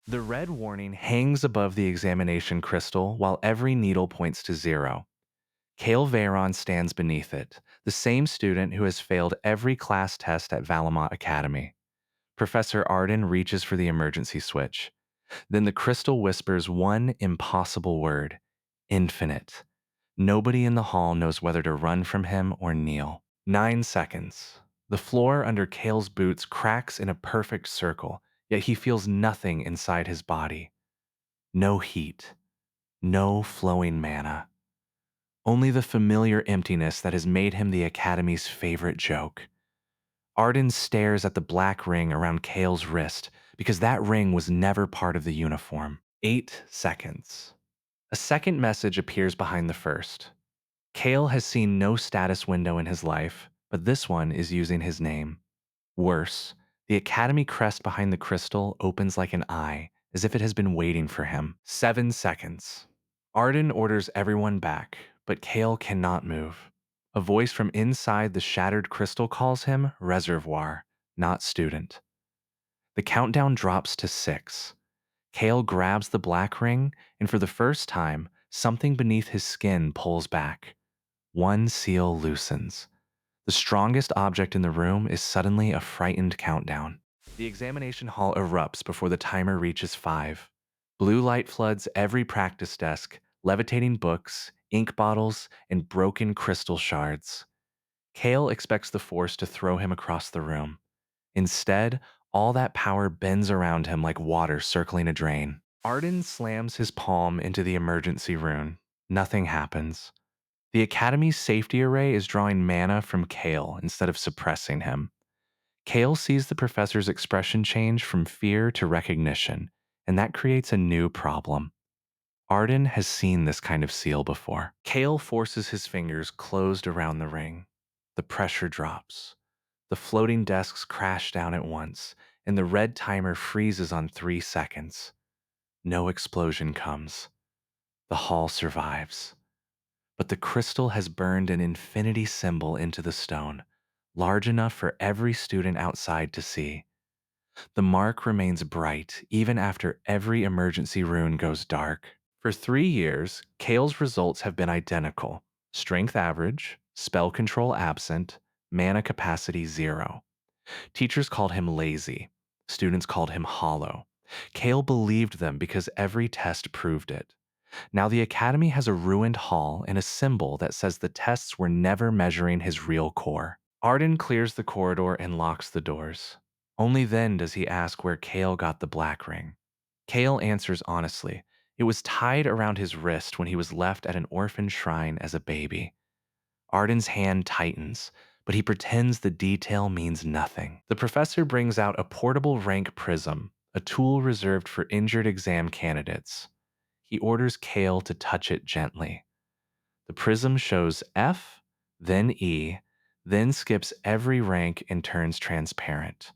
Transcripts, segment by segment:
The red warning hangs above the examination crystal while every needle points to 0. Kale Veyron stands beneath it, the same student who has failed every class test at Valamont Academy. Professor Arden reaches for the emergency switch. Then the crystal whispers one impossible word: infinite. Nobody in the hall knows whether to run from him or kneel. 9 seconds. The floor under Kale's boots cracks in a perfect circle, yet he feels nothing inside his body. No heat, no flowing mana. Only the familiar emptiness that has made him the Academy's favorite joke. Arden stares at the black ring around Kale's wrist because that ring was never part of the uniform. 8 seconds. A second message appears behind the first. Kale has seen no status window in his life, but this one is using his name. Worse, the Academy crest behind the crystal opens like an eye, as if it has been waiting for him. 7 seconds. Arden orders everyone back, but Kale cannot move. A voice from inside the shattered crystal calls him reservoir, not student. The countdown drops to 6. Kale grabs the black ring, and for the first time, something beneath his skin pulls back. One seal loosens. The strongest object in the room is suddenly a frightened countdown. The examination hall erupts before the timer reaches 5. Blue light floods every practice desk, levitating books, ink bottles, and broken crystal shards. Kale expects the force to throw him across the room. Instead, all that power bends around him like water circling a drain. Arden slams his palm into the emergency rune. Nothing happens. The Academy's safety array is drawing mana from Kale instead of suppressing him. Kale sees the professor's expression change from fear to recognition, and that creates a new problem. Arden has seen this kind of seal before. Kale forces his fingers closed around the ring. The pressure drops. The floating desks crash down at once, and the red timer freezes on 3 seconds. No explosion comes. The hall survives. But the crystal has burned an infinity symbol into the stone, large enough for every student outside to see. The mark remains bright even after every emergency rune goes dark. For 3 years, Kale's results have been identical: strength average, spell control absent, mana capacity 0. Teachers called him lazy. Students called him hollow. Kale believed them because every test proved it. Now the Academy has a ruined hall and a symbol that says the tests were never measuring his real core. Arden clears the corridor and locks the doors. Only then does he ask where Kale got the black ring. Kale answers honestly. It was tied around his wrist when he was left at an orphan shrine as a baby. Arden's hand tightens, but he pretends the detail means nothing. The professor brings out a portable rank prism, a tool reserved for injured exam candidates. He orders Kale to touch it gently. The prism shows F, then E, then skips every rank and turns transparent.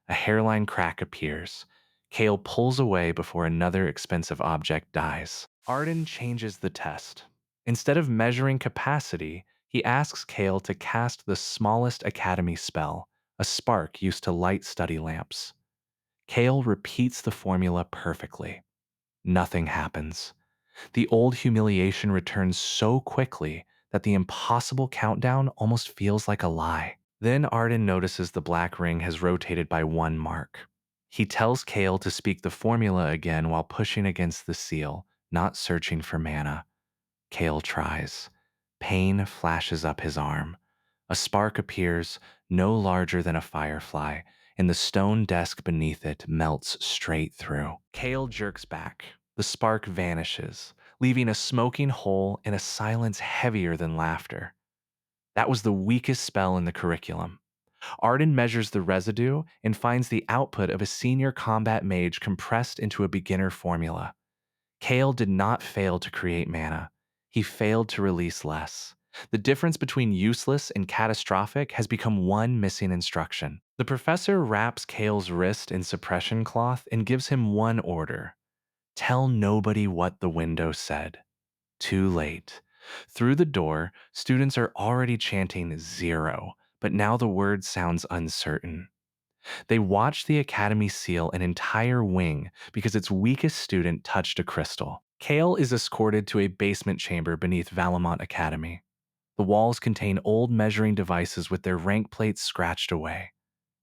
A hairline crack appears. Kale pulls away before another expensive object dies. Arden changes the test. Instead of measuring capacity, he asks Kale to cast the smallest academy spell, a spark used to light study lamps. Kale repeats the formula perfectly. Nothing happens. The old humiliation returns so quickly that the impossible countdown almost feels like a lie. Then Arden notices the black ring has rotated by 1 mark. He tells Kale to speak the formula again while pushing against the seal, not searching for mana. Kale tries. Pain flashes up his arm. A spark appears, no larger than a firefly, and the stone desk beneath it melts straight through. Kale jerks back. The spark vanishes, leaving a smoking hole and a silence heavier than laughter. That was the weakest spell in the curriculum. Arden measures the residue and finds the output of a senior combat mage compressed into a beginner formula. Kale did not fail to create mana. He failed to release less. The difference between useless and catastrophic has become one missing instruction. The professor wraps Kale's wrist in suppression cloth and gives him one order: tell nobody what the window said. Too late. Through the door, students are already chanting 0, but now the word sounds uncertain. They watch the Academy seal an entire wing because its weakest student touched a crystal. Kale is escorted to a basement chamber beneath Valamont Academy. The walls contain old measuring devices with their rank plates scratched away.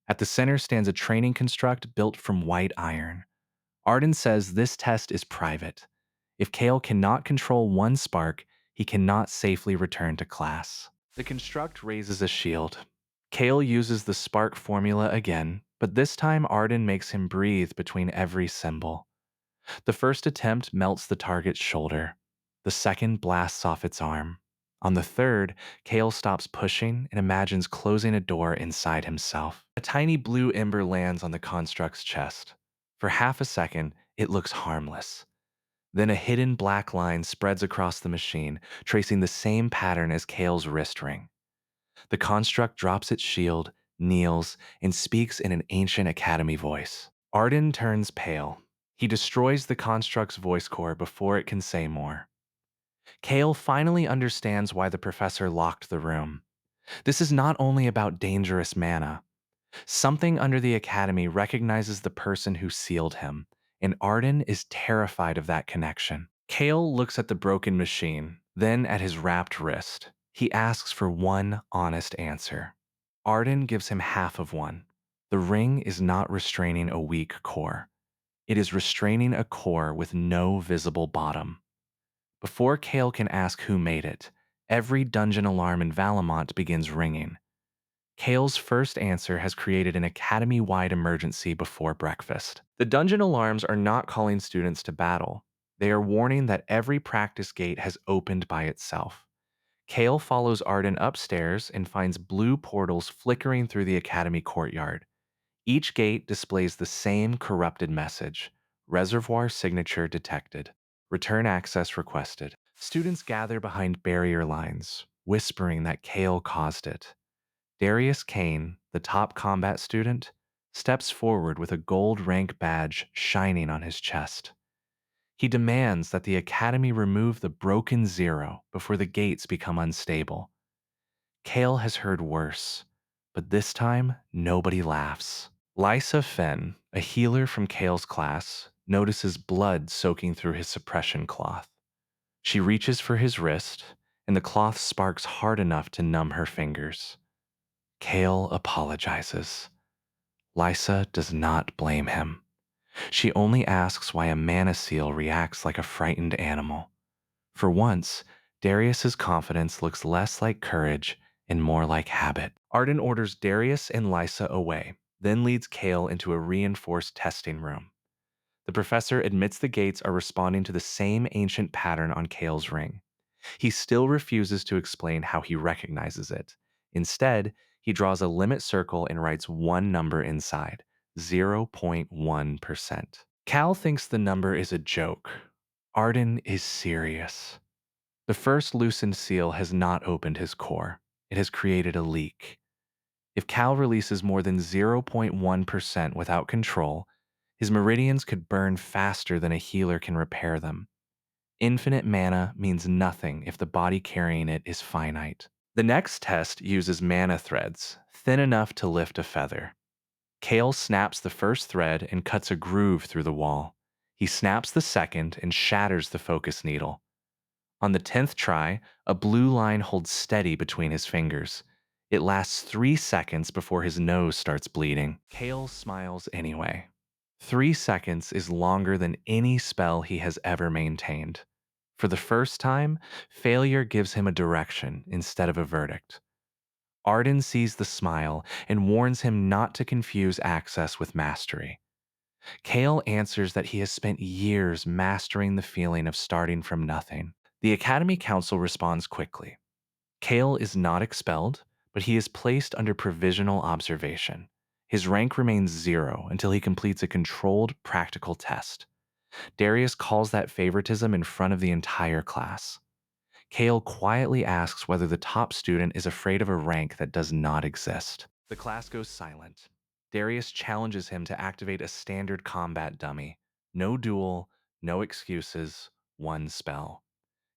At the center stands a training construct built from white iron. Arden says this test is private. If Kale cannot control one spark, he cannot safely return to class. The construct raises a shield. Kale uses the spark formula again, but this time Arden makes him breathe between every symbol. The first attempt melts the target's shoulder. The second blasts off its arm. On the third, Kale stops pushing and imagines closing a door inside himself. A tiny blue ember lands on the construct's chest. For half a second, it looks harmless. Then a hidden black line spreads across the machine, tracing the same pattern as Kale's wrist ring. The construct drops its shield, kneels, and speaks in an ancient academy voice. Arden turns pale. He destroys the construct's voice core before it can say more. Kale finally understands why the professor locked the room. This is not only about dangerous mana. Something under the academy recognizes the person who sealed him, and Arden is terrified of that connection. Kale looks at the broken machine, then at his wrapped wrist. He asks for one honest answer. Arden gives him half of one. The ring is not restraining a weak core. It is restraining a core with no visible bottom. Before Kale can ask who made it, every dungeon alarm in Valamont begins ringing. Kale's first answer has created an academy-wide emergency before breakfast. The dungeon alarms are not calling students to battle. They are warning that every practice gate has opened by itself. Kale follows Arden upstairs and finds blue portals flickering through the academy courtyard. Each gate displays the same corrupted message: reservoir signature detected. Return access requested. Students gather behind barrier lines, whispering that Kale caused it. Darius Kane, the top combat student, steps forward with a gold rank badge shining on his chest. He demands that the Academy remove the broken zero before the gates become unstable. Kale has heard worse, but this time nobody laughs. Lysa Fenn, a healer from Kale's class, notices blood soaking through his suppression cloth. She reaches for his wrist, and the cloth sparks hard enough to numb her fingers. Kale apologizes. Lysa does not blame him. She only asks why a mana seal reacts like a frightened animal. For once, Darius's confidence looks less like courage and more like habit. Arden orders Darius and Lysa away, then leads Kale into a reinforced testing room. The professor admits the gates are responding to the same ancient pattern on Kale's ring. He still refuses to explain how he recognizes it. Instead, he draws a limit circle and writes one number inside: 0.1%. Cal thinks the number is a joke. Arden is serious. The first loosened seal has not opened his core. It has created a leak. If Cal releases more than 0.1% without control, his meridians could burn faster than a healer can repair them. Infinite mana means nothing if the body carrying it is finite. The next test uses mana threads, thin enough to lift a feather. Kale snaps the first thread and cuts a groove through the wall. He snaps the second and shatters the focus needle. On the 10th try, a blue line holds steady between his fingers. It lasts 3 seconds before his nose starts bleeding. Kale smiles anyway. 3 seconds is longer than any spell he has ever maintained. For the first time, failure gives him a direction instead of a verdict. Arden sees the smile and warns him not to confuse access with mastery. Kale answers that he has spent years mastering the feeling of starting from nothing. The Academy Council responds quickly. Kale is not expelled, but he is placed under provisional observation. His rank remains 0 until he completes a controlled practical test. Darius calls that favoritism in front of the entire class. Kale quietly asks whether the top student is afraid of a rank that does not exist. The class goes silent. Darius challenges him to activate a standard combat dummy. No duel, no excuses, one spell.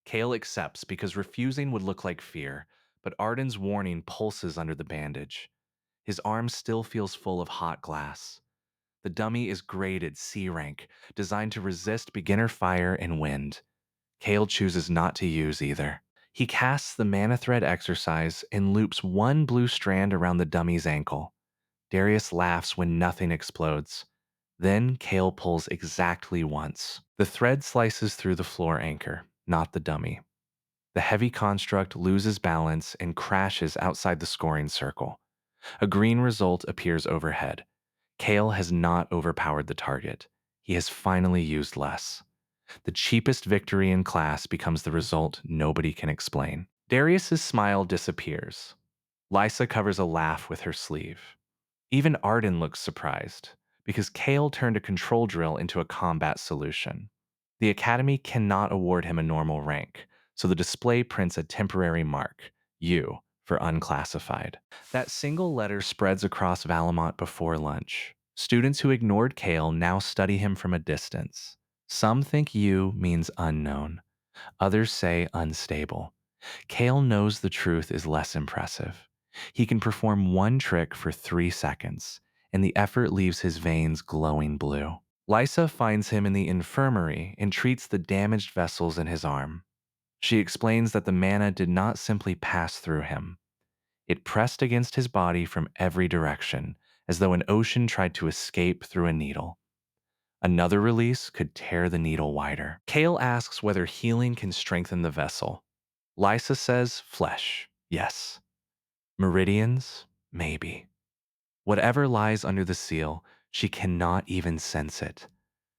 Kale accepts because refusing would look like fear, but Arden's warning pulses under the bandage. His arm still feels full of hot glass. The dummy is graded C rank, designed to resist beginner fire and wind. Kale chooses not to use either. He casts the mana thread exercise and loops one blue strand around the dummy's ankle. Darius laughs when nothing explodes. Then Kale pulls exactly once. The thread slices through the floor anchor, not the dummy. The heavy construct loses balance and crashes outside the scoring circle. A green result appears overhead. Kale has not overpowered the target. He has finally used less. The cheapest victory in class becomes the result nobody can explain. Darius's smile disappears. Lysa covers a laugh with her sleeve. Even Arden looks surprised, because Kale turned a control drill into a combat solution. The Academy cannot award him a normal rank, so the display prints a temporary mark, U, for unclassified. That single letter spreads across Valamont before lunch. Students who ignored Kale now study him from a distance. Some think U means unknown. Others say unstable. Kale knows the truth is less impressive. He can perform one trick for 3 seconds, and the effort leaves his veins glowing blue. Lysa finds him in the infirmary and treats the damaged vessels in his arm. She explains that the mana did not simply pass through him. It pressed against his body from every direction, as though an ocean tried to escape through a needle. Another release could tear the needle wider. Kale asks whether healing can strengthen the vessel. Lysa says flesh, yes. Meridians, maybe. Whatever lies under the seal, she cannot even sense it.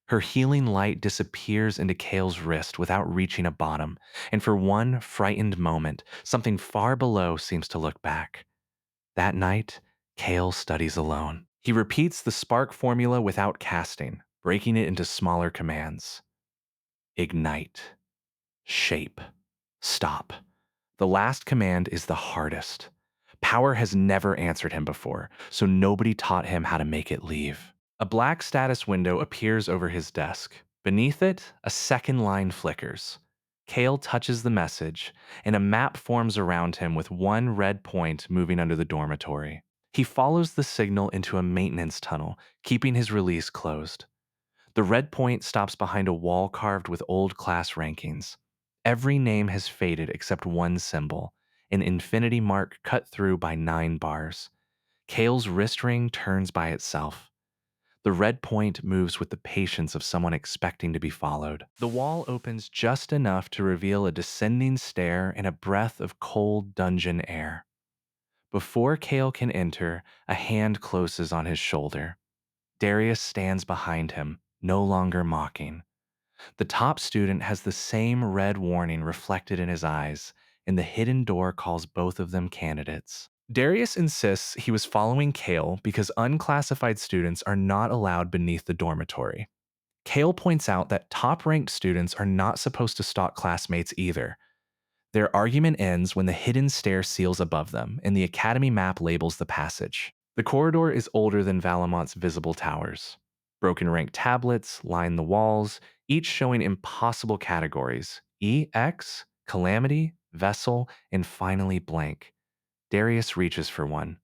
Her healing light disappears into Kale's wrist without reaching a bottom, and for one frightened moment, something far below seems to look back. That night, Kale studies alone. He repeats the spark formula without casting, breaking it into smaller commands. Ignite. Shape. Stop. The last command is the hardest. Power has never answered him before, so nobody taught him how to make it leave. A black status window appears over his desk. Beneath it, a second line flickers. Kale touches the message, and a map forms around him with one red point moving under the dormitory. He follows the signal into a maintenance tunnel, keeping his release closed. The red point stops behind a wall carved with old class rankings. Every name has faded except one symbol, an infinity mark cut through by 9 bars. Kale's wrist ring turns by itself. The red point moves with the patience of someone expecting to be followed. The wall opens just enough to reveal a descending stair and a breath of cold dungeon air. Before Kale can enter, a hand closes on his shoulder. Darius stands behind him, no longer mocking. The top student has the same red warning reflected in his eyes, and the hidden door calls both of them candidates. Darius insists he was following Kale because unclassified students are not allowed beneath the dormitory. Kale points out that top-ranked students are not supposed to stalk classmates either. Their argument ends when the hidden stair seals above them, and the academy map labels the passage. The corridor is older than Valamont's visible towers. Broken rank tablets line the walls, each showing impossible categories: EX, Calamity, Vessel, and finally blank. Darius reaches for one.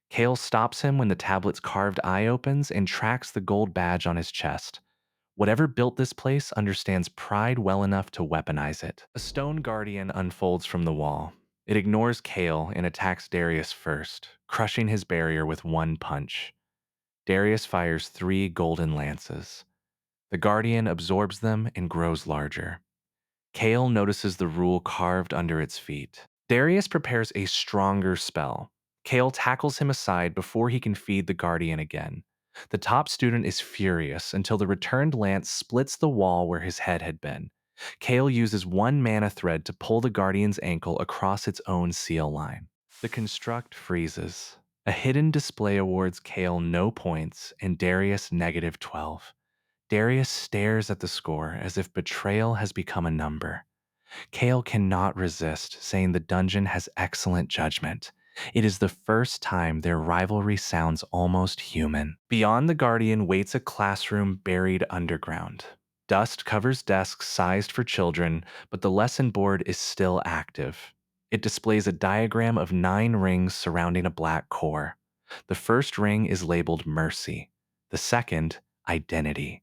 Kale stops him when the tablet's carved eye opens and tracks the gold badge on his chest. Whatever built this place understands pride well enough to weaponize it. A stone guardian unfolds from the wall. It ignores Kale and attacks Darius first, crushing his barrier with one punch. Darius fires 3 golden lances. The guardian absorbs them and grows larger. Kale notices the rule carved under its feet. Darius prepares a stronger spell. Kale tackles him aside before he can feed the guardian again. The top student is furious until the returned lance splits the wall where his head had been. Kale uses one mana thread to pull the guardian's ankle across its own seal line. The construct freezes. A hidden display awards Kale no points and Darius -12. Darius stares at the score as if betrayal has become a number. Kale cannot resist saying the dungeon has excellent judgment. It is the first time their rivalry sounds almost human. Beyond the Guardian waits a classroom buried underground. Dust covers desks sized for children, but the lesson board is still active. It displays a diagram of 9 rings surrounding a black core. The first ring is labeled Mercy, the second, Identity.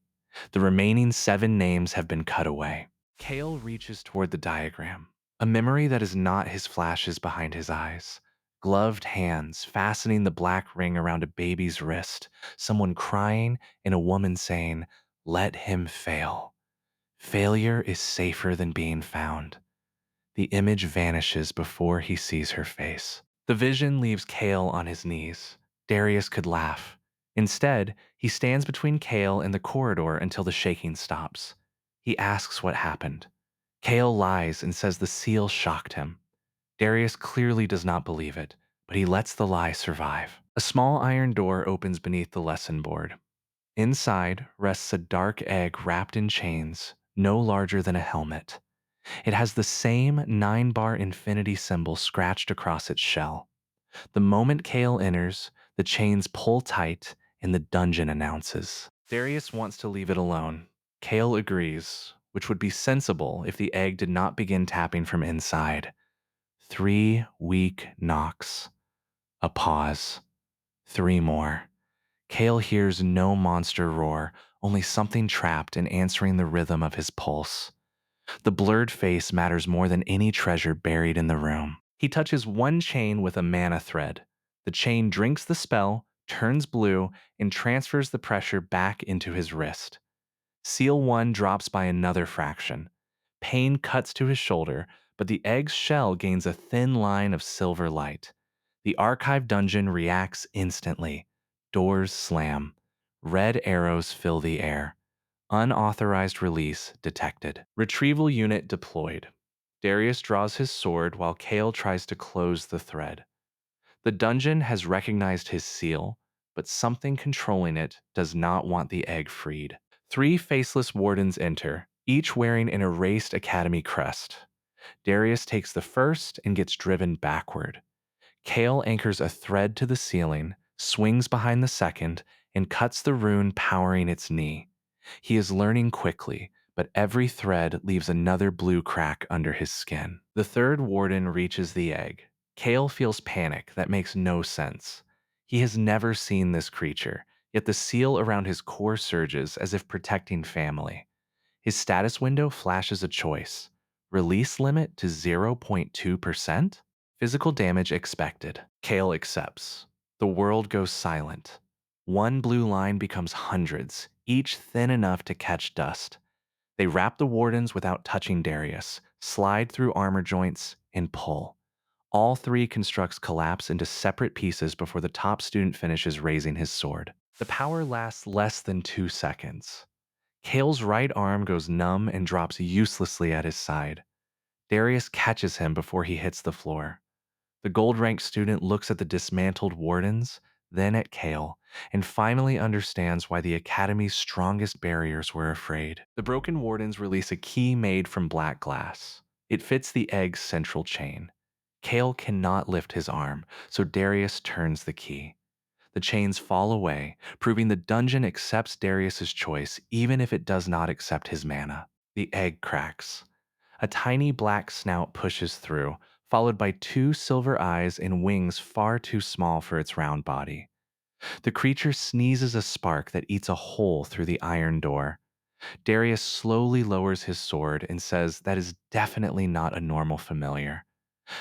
The remaining 7 names have been cut away. Kale reaches toward the diagram. A memory that is not his flashes behind his eyes. Gloved hands fastening the black ring around a baby's wrist, someone crying, and a woman saying, "Let him fail. Failure is safer than being found." The image vanishes before he sees her face. The vision leaves Kale on his knees. Darius could laugh. Instead, he stands between Kale and the corridor until the shaking stops. He asks what happened. Kale lies and says the seal shocked him. Darius clearly does not believe it, but he lets the lie survive. A small iron door opens beneath the lesson board. Inside rests a dark egg wrapped in chains, no larger than a helmet. It has the same 9-bar infinity symbol scratched across its shell. The moment Kale enters, the chains pull tight and the dungeon announces. Darius wants to leave it alone. Kale agrees, which would be sensible if the egg did not begin tapping from inside. 3 weak knocks. A pause. 3 more. Kale hears no monster roar, only something trapped and answering the rhythm of his pulse. The blurred face matters more than any treasure buried in the room. He touches one chain with a mana thread. The chain drinks the spell, turns blue, and transfers the pressure back into his wrist. Seal 1 drops by another fraction. Pain cuts to his shoulder, but the egg's shell gains a thin line of silver light. The archive dungeon reacts instantly. Doors slam. Red arrows fill the air. Unauthorized release detected. Retrieval unit deployed. Darius draws his sword while Kale tries to close the thread. The dungeon has recognized his seal, but something controlling it does not want the egg freed. 3 faceless wardens enter, each wearing an erased academy crest. Darius takes the first and gets driven backward. Kale anchors a thread to the ceiling, swings behind the second, and cuts the rune powering its knee. He is learning quickly, but every thread leaves another blue crack under his skin. The third warden reaches the egg. Kale feels panic that makes no sense. He has never seen this creature, yet the seal around his core surges as if protecting family. His status window flashes a choice. Release limit to 0.2%? Physical damage expected. Kale accepts. The world goes silent. One blue line becomes hundreds, each thin enough to catch dust. They wrap the wardens without touching Darius, slide through armor joints, and pull. All 3 constructs collapse into separate pieces before the top student finishes raising his sword. The power lasts less than 2 seconds. Kale's right arm goes numb and drops uselessly at his side. Darius catches him before he hits the floor. The gold-ranked student looks at the dismantled wardens, then at Kale, and finally understands why the Academy's strongest barriers were afraid. The broken wardens release a key made from black glass. It fits the egg's central chain. Kale cannot lift his arm, so Darius turns the key. The chains fall away, proving the dungeon accepts Darius's choice even if it does not accept his mana. The egg cracks. A tiny black snout pushes through, followed by 2 silver eyes and wings far too small for its round body. The creature sneezes a spark that eats a hole through the iron door. Darius slowly lowers his sword and says that is definitely not a normal familiar.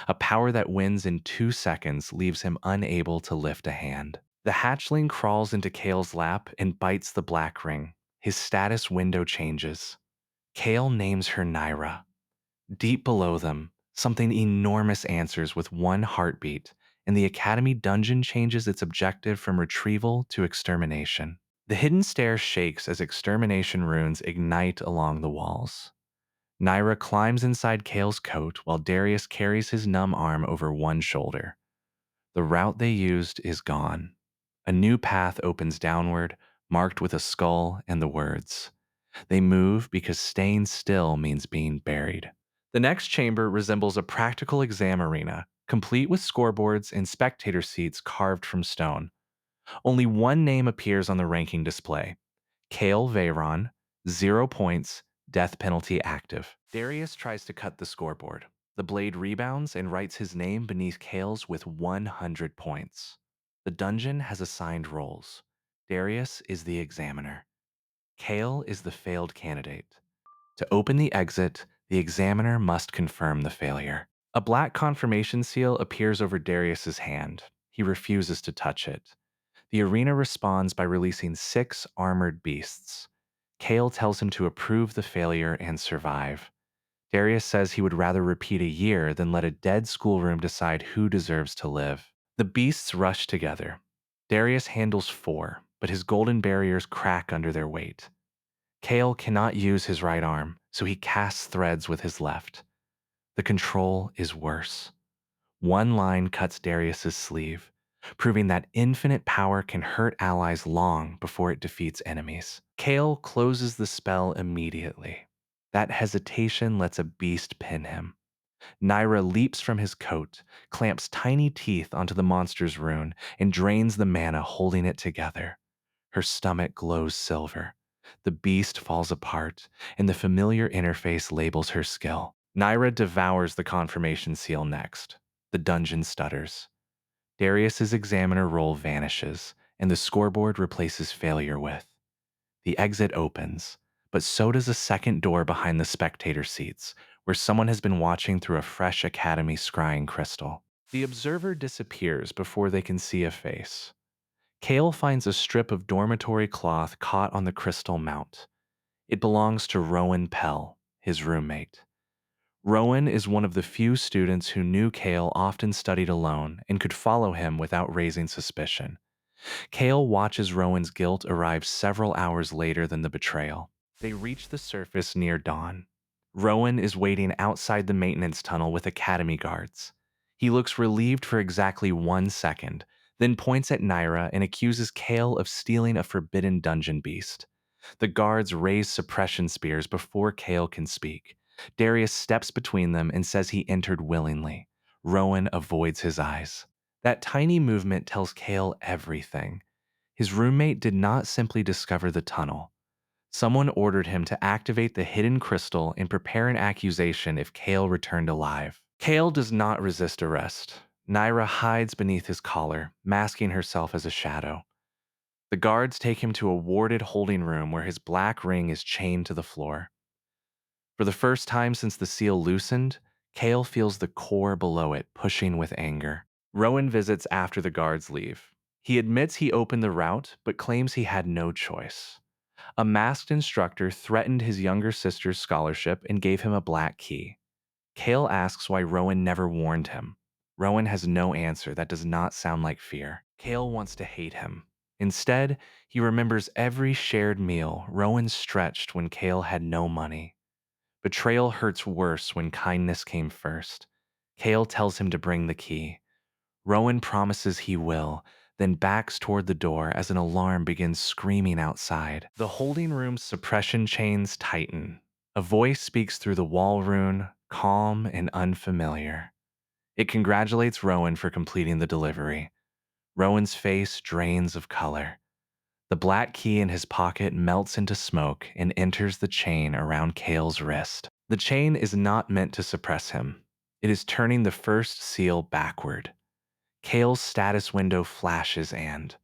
A power that wins in 2 seconds leaves him unable to lift a hand. The hatchling crawls into Kale's lap and bites the black ring. His status window changes. Kale names her Naira. Deep below them, something enormous answers with 1 heartbeat, and the Academy dungeon changes its objective from retrieval to extermination. The hidden stair shakes as extermination runes ignite along the walls. Naira climbs inside Kale's coat while Darius carries his numb arm over one shoulder. The route they used is gone. A new path opens downward, marked with a skull and the words, "They move because staying still means being buried." The next chamber resembles a practical exam arena, complete with scoreboards and spectator seats carved from stone. Only one name appears on the ranking display. Kale Veyron, 0 points, death penalty active. Darius tries to cut the scoreboard. The blade rebounds and writes his name beneath Kale's with 100 points. The dungeon has assigned roles. Darius is the examiner. Kale is the failed candidate. To open the exit, the examiner must confirm the failure. A black confirmation seal appears over Darius's hand. He refuses to touch it. The arena responds by releasing 6 armored beasts. Kale tells him to approve the failure and survive. Darius says he would rather repeat a year than let a dead schoolroom decide who deserves to live. The beasts rush together. Darius handles 4, but his golden barriers crack under their weight. Kale cannot use his right arm, so he casts threads with his left. The control is worse. One line cuts Darius's sleeve, proving that infinite power can hurt allies long before it defeats enemies. Kale closes the spell immediately. That hesitation lets a beast pin him. Naira leaps from his coat, clamps tiny teeth onto the monster's rune, and drains the mana holding it together. Her stomach glows silver. The beast falls apart, and the familiar interface labels her skill. Naira devours the confirmation seal next. The dungeon stutters. Darius's examiner role vanishes, and the scoreboard replaces failure with. The exit opens, but so does a second door behind the spectator seats, where someone has been watching through a fresh Academy scrying crystal. The observer disappears before they can see a face. Kale finds a strip of dormitory cloth caught on the crystal mount. It belongs to Rowan Pell, his roommate. Rowan is one of the few students who knew Kale often studied alone and could follow him without raising suspicion. Kale watches Rowan's guilt arrive several hours later than the betrayal. They reach the surface near dawn. Rowan is waiting outside the maintenance tunnel with Academy guards. He looks relieved for exactly 1 second, then points at Naira and accuses Kale of stealing a forbidden dungeon beast. The guards raise suppression spears before Kale can speak. Darius steps between them and says he entered willingly. Rowan avoids his eyes. That tiny movement tells Kale everything. His roommate did not simply discover the tunnel. Someone ordered him to activate the hidden crystal and prepare an accusation if Kale returned alive. Kale does not resist arrest. Naira hides beneath his collar, masking herself as a shadow. The guards take him to a warded holding room where his black ring is chained to the floor. For the first time since the seal loosened, Kale feels the core below it pushing with anger. Rowan visits after the guards leave. He admits he opened the route, but claims he had no choice. A masked instructor threatened his younger sister's scholarship and gave him a black key. Kale asks why Rowan never warned him. Rowan has no answer that does not sound like fear. Kale wants to hate him. Instead, he remembers every shared meal Rowan stretched when Kale had no money. Betrayal hurts worse when kindness came first. Kale tells him to bring the key. Rowan promises he will, then backs toward the door as an alarm begins screaming outside. The holding room's suppression chains tighten. A voice speaks through the wall rune, calm and unfamiliar. It congratulates Rowan for completing the delivery. Rowan's face drains of color. The black key in his pocket melts into smoke and enters the chain around Kale's wrist. The chain is not meant to suppress him. It is turning the first seal backward. Kale's status window flashes and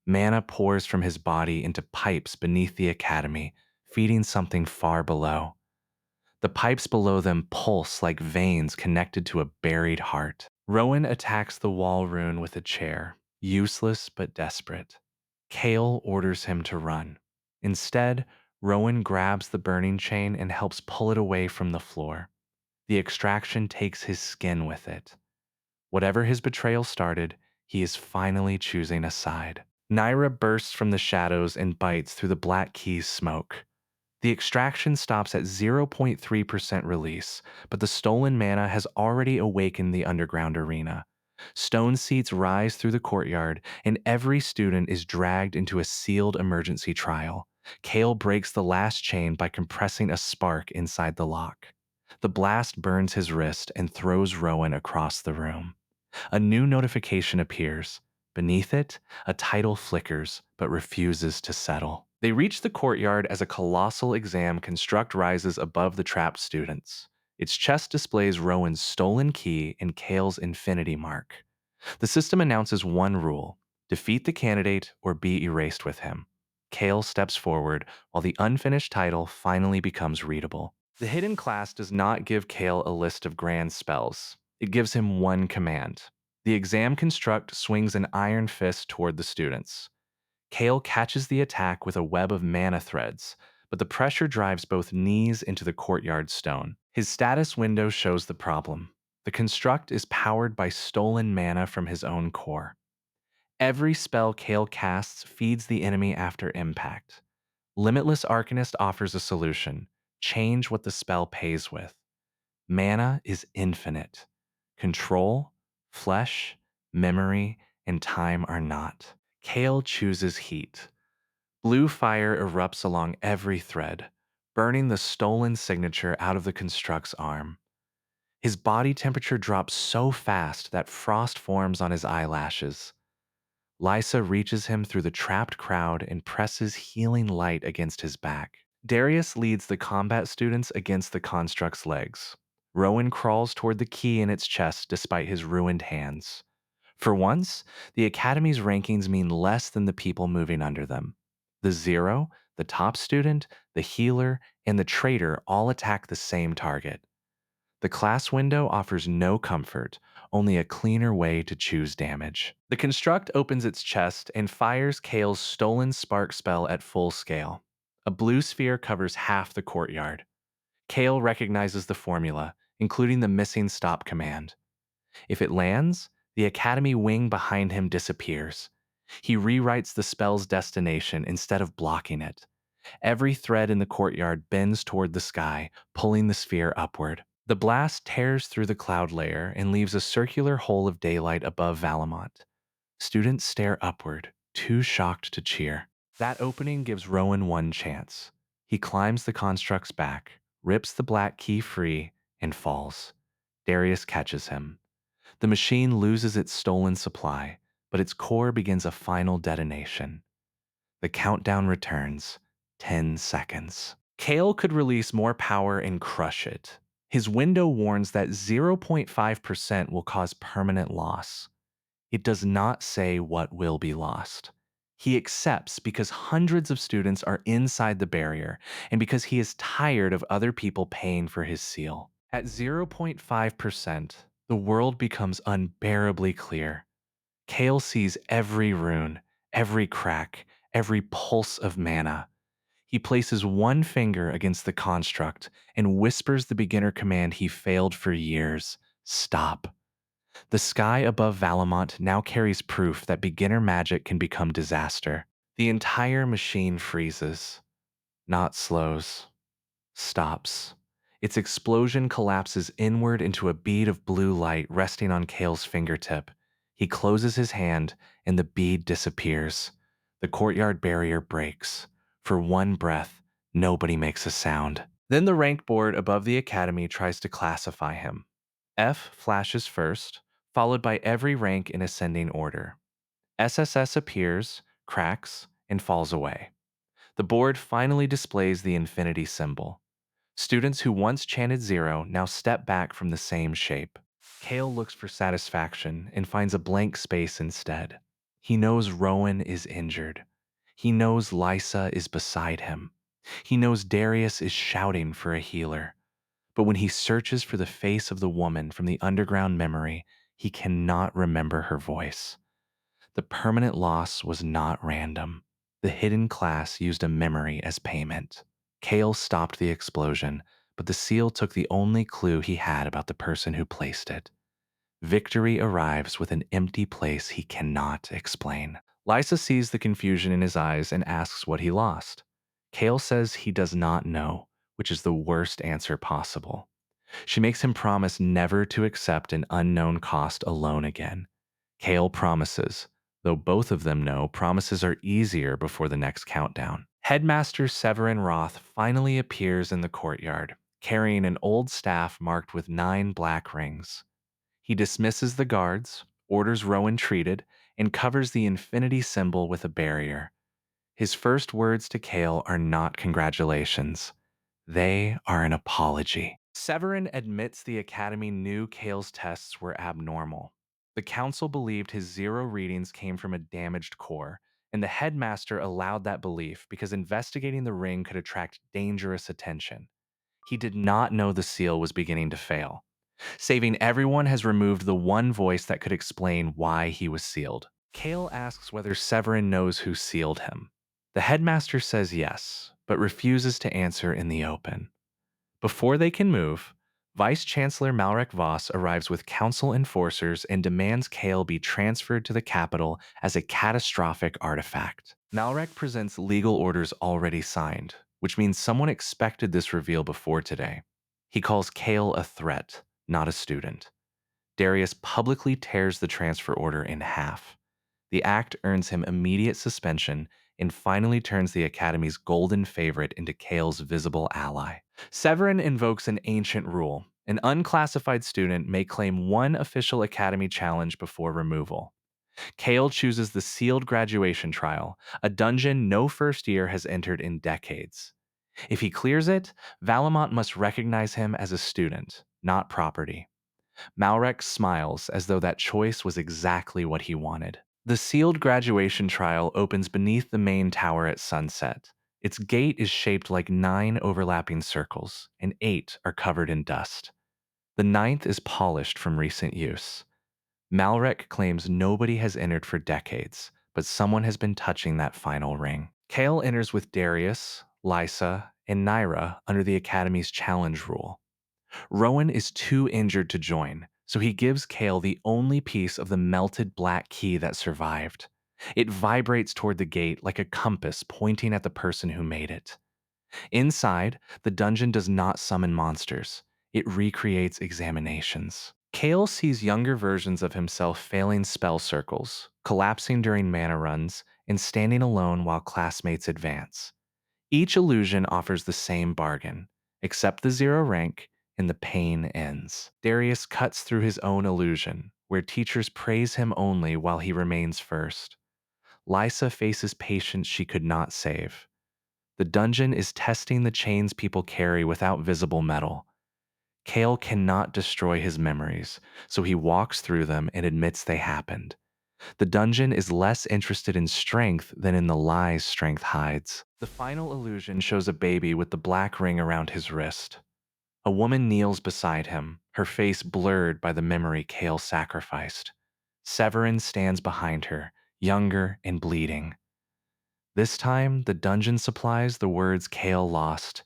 mana pours from his body into pipes beneath the academy, feeding something far below. The pipes below them pulse like veins connected to a buried heart. Rowan attacks the wall rune with a chair, useless but desperate. Kale orders him to run. Instead, Rowan grabs the burning chain and helps pull it away from the floor. The extraction takes his skin with it. Whatever his betrayal started, he is finally choosing a side. Naira bursts from the shadows and bites through the black key's smoke. The extraction stops at 0.3% release, but the stolen mana has already awakened the underground arena. Stone seats rise through the courtyard, and every student is dragged into a sealed emergency trial. Kale breaks the last chain by compressing a spark inside the lock. The blast burns his wrist and throws Rowan across the room. A new notification appears. Beneath it, a title flickers but refuses to settle. They reach the courtyard as a colossal exam construct rises above the trapped students. Its chest displays Rowan's stolen key and Kale's infinity mark. The system announces one rule: Defeat the candidate or be erased with him. Kale steps forward while the unfinished title finally becomes readable. The hidden class does not give Kale a list of grand spells. It gives him one command. The exam construct swings an iron fist toward the students. Kale catches the attack with a web of mana threads, but the pressure drives both knees into the courtyard stone. His status window shows the problem. The construct is powered by stolen mana from his own core. Every spell Kale casts feeds the enemy after impact. Limitless Arcanist offers a solution. Change what the spell pays with. Mana is infinite. Control, flesh, memory, and time are not. Kale chooses heat. Blue fire erupts along every thread, burning the stolen signature out of the construct's arm. His body temperature drops so fast that frost forms on his eyelashes. Lysa reaches him through the trapped crowd and presses healing light against his back. Darius leads the combat students against the construct's legs. Rowan crawls toward the key in its chest despite his ruined hands. For once, the Academy's rankings mean less than the people moving under them. The zero, the top student, the healer, and the traitor all attack the same target. The class window offers no comfort, only a cleaner way to choose damage. The construct opens its chest and fires Kale's stolen spark spell at full scale. A blue sphere covers half the courtyard. Kale recognizes the formula, including the missing stop command. If it lands, the Academy wing behind him disappears. He rewrites the spell's destination instead of blocking it. Every thread in the courtyard bends toward the sky, pulling the sphere upward. The blast tears through the cloud layer and leaves a circular hole of daylight above Valamont. Students stare upward, too shocked to cheer. That opening gives Rowan one chance. He climbs the construct's back, rips the black key free, and falls. Darius catches him. The machine loses its stolen supply, but its core begins a final detonation. The countdown returns. 10 seconds. Kale could release more power and crush it. His window warns that 0.5% will cause permanent loss. It does not say what will be lost. He accepts because hundreds of students are inside the barrier and because he is tired of other people paying for his seal. At 0.5%, the world becomes unbearably clear. Kale sees every rune, every crack, every pulse of mana. He places one finger against the construct and whispers the beginner command he failed for years: stop. The sky above Valamont now carries proof that beginner magic can become disaster. The entire machine freezes, not slows, stops. Its explosion collapses inward into a bead of blue light resting on Kale's fingertip. He closes his hand, and the bead disappears. The courtyard barrier breaks. For one breath, nobody makes a sound. Then the rank board above the academy tries to classify him. F flashes first, followed by every rank in ascending order. SSS appears, cracks, and falls away. The board finally displays the infinity symbol. Students who once chanted zero now step back from the same shape. Kale looks for satisfaction and finds a blank space instead. He knows Rowan is injured. He knows Lysa is beside him. He knows Darius is shouting for a healer. But when he searches for the face of the woman from the underground memory, he cannot remember her voice. The permanent loss was not random. The hidden class used a memory as payment. Kale stopped the explosion, but the seal took the only clue he had about the person who placed it. Victory arrives with an empty place he cannot explain. Lysa sees the confusion in his eyes and asks what he lost. Kale says he does not know, which is the worst answer possible. She makes him promise never to accept an unknown cost alone again. Kale promises, though both of them know promises are easier before the next countdown. Headmaster Severin Roth finally appears in the courtyard, carrying an old staff marked with 9 black rings. He dismisses the guards, orders Rowan treated, and covers the infinity symbol with a barrier. His first words to Kale are not congratulations. They are an apology. Severin admits the Academy knew Kale's tests were abnormal. The council believed his zero readings came from a damaged core, and the headmaster allowed that belief because investigating the ring could attract dangerous attention. He did not know the seal was beginning to fail. Saving everyone has removed the one voice that could explain why he was sealed. Kale asks whether Severin knows who sealed him. The headmaster says yes, but refuses to answer in the open. Before they can move, Vice Chancellor Malrek Voss arrives with council enforcers and demands Kale be transferred to the capital as a catastrophic artifact. Malrek presents legal orders already signed, which means someone expected this reveal before today. He calls Kale a threat, not a student. Darius publicly tears the transfer order in half. The act earns him immediate suspension and finally turns the Academy's golden favorite into Kale's visible ally. Severin invokes an ancient rule. An unclassified student may claim one official Academy challenge before removal. Kale chooses the sealed graduation trial, a dungeon no first year has entered in decades. If he clears it, Valamont must recognize him as a student, not property. Malrek smiles as though that choice was exactly what he wanted. The sealed graduation trial opens beneath the main tower at sunset. Its gate is shaped like 9 overlapping circles, and 8 are covered in dust. The ninth is polished from recent use. Malrek claims nobody has entered for decades, but someone has been touching that final ring. Kale enters with Darius, Lysa, and Naira under the Academy's challenge rule. Rowan is too injured to join, so he gives Kale the only piece of the melted black key that survived. It vibrates toward the gate like a compass pointing at the person who made it. Inside, the dungeon does not summon monsters. It recreates examinations. Kale sees younger versions of himself failing spell circles, collapsing during mana runs, and standing alone while classmates advance. Each illusion offers the same bargain. Accept the zero rank, and the pain ends. Darius cuts through his own illusion, where teachers praise him only while he remains first. Lysa faces patients she could not save. The dungeon is testing the chains people carry without visible metal. Kale cannot destroy his memories, so he walks through them and admits they happened. The dungeon is less interested in strength than in the lies strength hides. The final illusion shows a baby with the black ring around his wrist. A woman kneels beside him, her face blurred by the memory Kale sacrificed. Severin stands behind her, younger and bleeding. This time, the dungeon supplies the words Kale lost: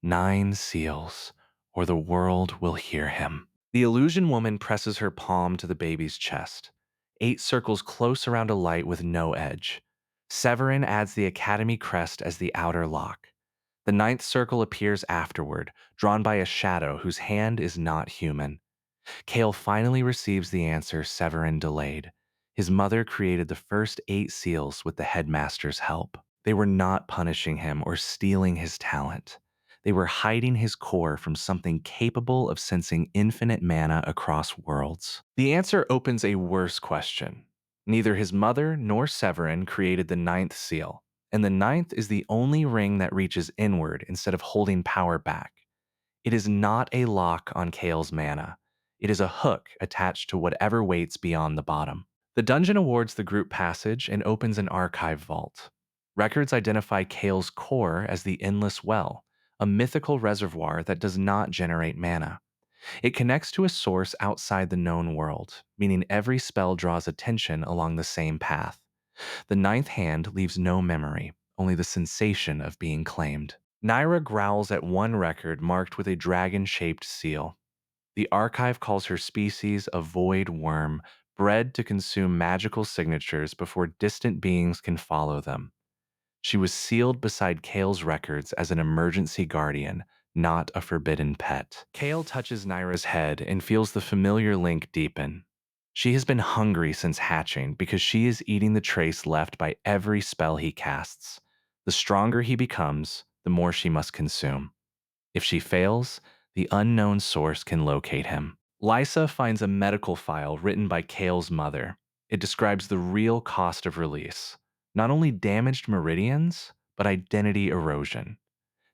9 seals, or the world will hear him. The illusion woman presses her palm to the baby's chest. 8 circles close around a light with no edge. Severin adds the Academy crest as the outer lock. The 9th circle appears afterward, drawn by a shadow whose hand is not human. Kale finally receives the answer Severin delayed. His mother created the first 8 seals with the headmaster's help. They were not punishing him or stealing his talent. They were hiding his core from something capable of sensing infinite mana across worlds. The answer opens a worse question. Neither his mother nor Severin created the 9th seal, and the 9th is the only ring that reaches inward instead of holding power back. It is not a lock on Kale's mana. It is a hook attached to whatever waits beyond the bottom. The dungeon awards the group passage and opens an archive vault. Records identify Kale's core as the Endless Well, a mythical reservoir that does not generate mana. It connects to a source outside the known world, meaning every spell draws attention along the same path. The 9th hand leaves no memory, only the sensation of being claimed. Naira growls at one record marked with a dragon-shaped seal. The archive calls her species a void worm, bred to consume magical signatures before distant beings can follow them. She was sealed beside Kale's records as an emergency guardian, not a forbidden pet. Kale touches Naira's head and feels the familiar link deepen. She has been hungry since hatching because she is eating the trace left by every spell he casts. The stronger he becomes, the more she must consume. If she fails, the unknown source can locate him. Lysa finds a medical file written by Kale's mother. It describes the real cost of release. Not only damaged meridians, but identity erosion.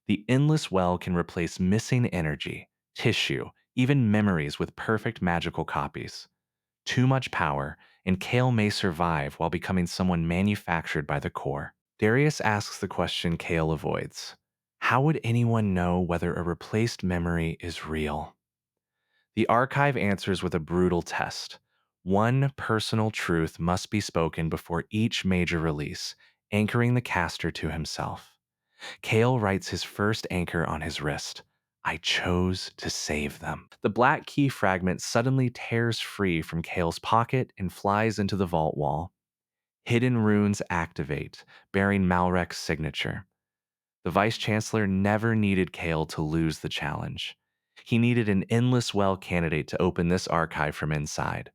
The Endless Well can replace missing energy, tissue, even memories with perfect magical copies. Too much power, and Kale may survive while becoming someone manufactured by the core. Darius asks the question Kale avoids. How would anyone know whether a replaced memory is real? The archive answers with a brutal test. One personal truth must be spoken before each major release, anchoring the caster to himself. Kale writes his first anchor on his wrist. I chose to save them. The black key fragment suddenly tears free from Kale's pocket and flies into the vault wall. Hidden runes activate, bearing Malrek's signature. The vice chancellor never needed Kale to lose the challenge. He needed an endless well candidate to open this archive from inside.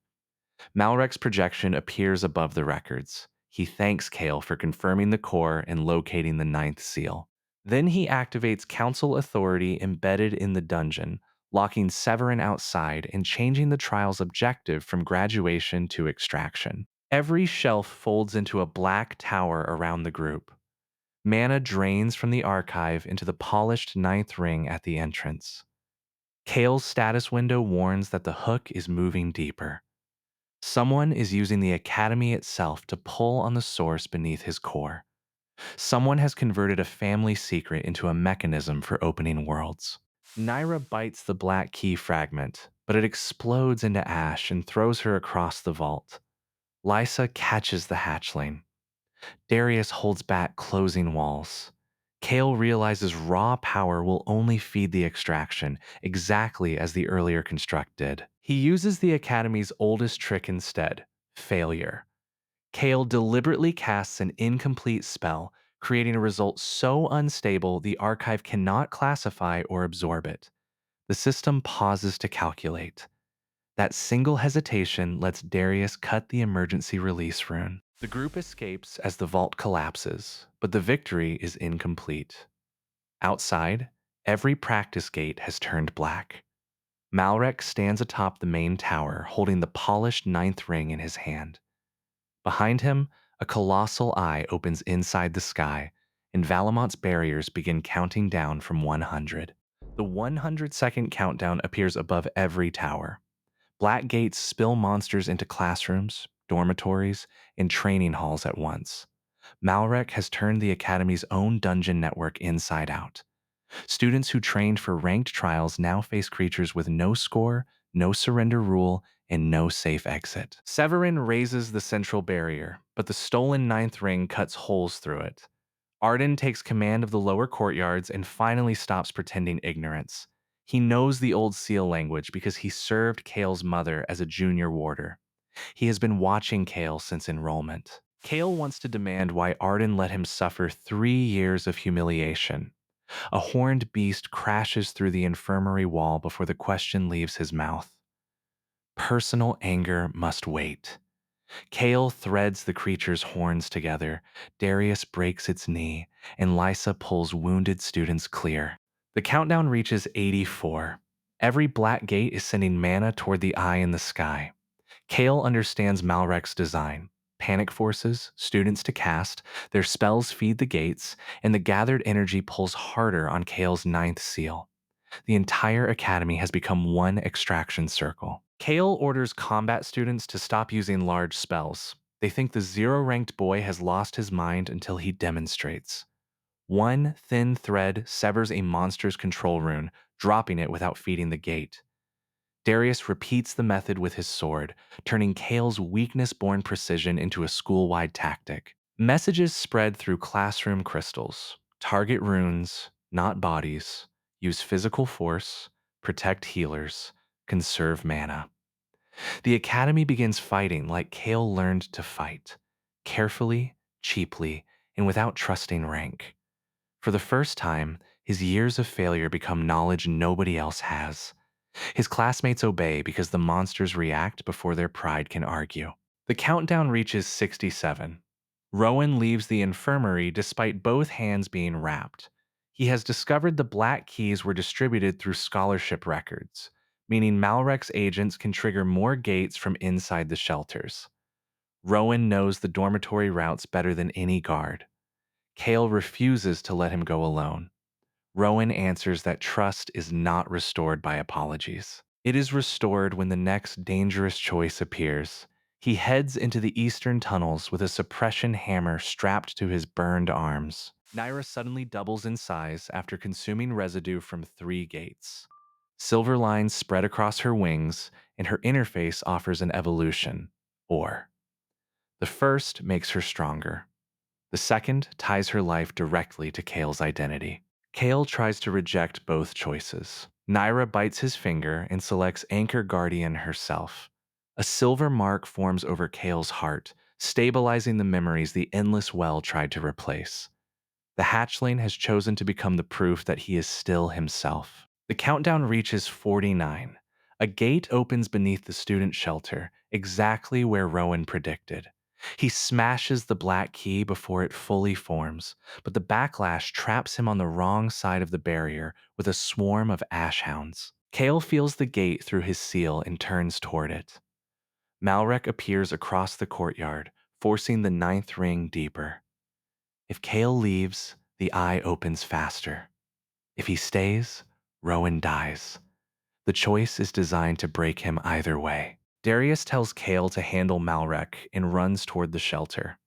Malrek's projection appears above the records. He thanks Kale for confirming the core and locating the ninth seal. Then he activates council authority embedded in the dungeon, locking Severin outside and changing the trial's objective from graduation to extraction. Every shelf folds into a black tower around the group. Mana drains from the archive into the polished ninth ring at the entrance. Kale's status window warns that the hook is moving deeper. Someone is using the academy itself to pull on the source beneath his core. Someone has converted a family secret into a mechanism for opening worlds. Naira bites the black key fragment, but it explodes into ash and throws her across the vault. Lysa catches the hatchling. Darius holds back closing walls. Kale realizes raw power will only feed the extraction, exactly as the earlier construct did. He uses the Academy's oldest trick instead, failure. Kale deliberately casts an incomplete spell, creating a result so unstable the archive cannot classify or absorb it. The system pauses to calculate. That single hesitation lets Darius cut the emergency release rune. The group escapes as the vault collapses, but the victory is incomplete. Outside, every practice gate has turned black. Malrek stands atop the main tower, holding the polished ninth ring in his hand. Behind him, a colossal eye opens inside the sky, and Valamont's barriers begin counting down from 100. The 100-second countdown appears above every tower. Black gates spill monsters into classrooms, dormitories, and training halls at once. Malrek has turned the Academy's own dungeon network inside out. Students who trained for ranked trials now face creatures with no score, no surrender rule, and no safe exit. Severin raises the central barrier, but the stolen ninth ring cuts holes through it. Arden takes command of the lower courtyards and finally stops pretending ignorance. He knows the old seal language because he served Kale's mother as a junior warder. He has been watching Kale since enrollment. Kale wants to demand why Arden let him suffer 3 years of humiliation. A horned beast crashes through the infirmary wall before the question leaves his mouth. Personal anger must wait. Kale threads the creature's horns together, Darius breaks its knee, and Lysa pulls wounded students clear. The countdown reaches 84. Every black gate is sending mana toward the eye in the sky. Kale understands Malrek's design. Panic forces students to cast, their spells feed the gates, and the gathered energy pulls harder on Kale's ninth seal. The entire academy has become one extraction circle. Kale orders combat students to stop using large spells. They think the zero-ranked boy has lost his mind until he demonstrates. One thin thread severs a monster's control rune, dropping it without feeding the gate. Darius repeats the method with his sword, turning Kale's weakness-born precision into a school-wide tactic. Messages spread through classroom crystals. Target runes, not bodies. Use physical force. Protect healers. Conserve mana. The Academy begins fighting like Kale learned to fight. Carefully, cheaply, and without trusting rank. For the first time, his years of failure become knowledge nobody else has. His classmates obey because the monsters react before their pride can argue. The countdown reaches 67. Rowan leaves the infirmary despite both hands being wrapped. He has discovered the black keys were distributed through scholarship records, meaning Malrek's agents can trigger more gates from inside the shelters. Rowan knows the dormitory routes better than any guard. Kale refuses to let him go alone. Rowan answers that trust is not restored by apologies. It is restored when the next dangerous choice appears. He heads into the eastern tunnels with a suppression hammer strapped to his burned arms. Naira suddenly doubles in size after consuming residue from 3 gates. Silver lines spread across her wings, and her interface offers an evolution, or. The first makes her stronger. The second ties her life directly to Kale's identity. Kale tries to reject both choices. Naira bites his finger and selects Anchor Guardian herself. A silver mark forms over Kale's heart, stabilizing the memories the Endless Well tried to replace. The hatchling has chosen to become the proof that he is still himself. The countdown reaches 49. A gate opens beneath the student shelter, exactly where Rowan predicted. He smashes the black key before it fully forms, but the backlash traps him on the wrong side of the barrier with a swarm of ash hounds. Kale feels the gate through his seal and turns toward it. Malrek appears across the courtyard, forcing the ninth ring deeper. If Kale leaves, the eye opens faster. If he stays, Rowan dies. The choice is designed to break him either way. Darius tells Kale to handle Malrek and runs toward the shelter.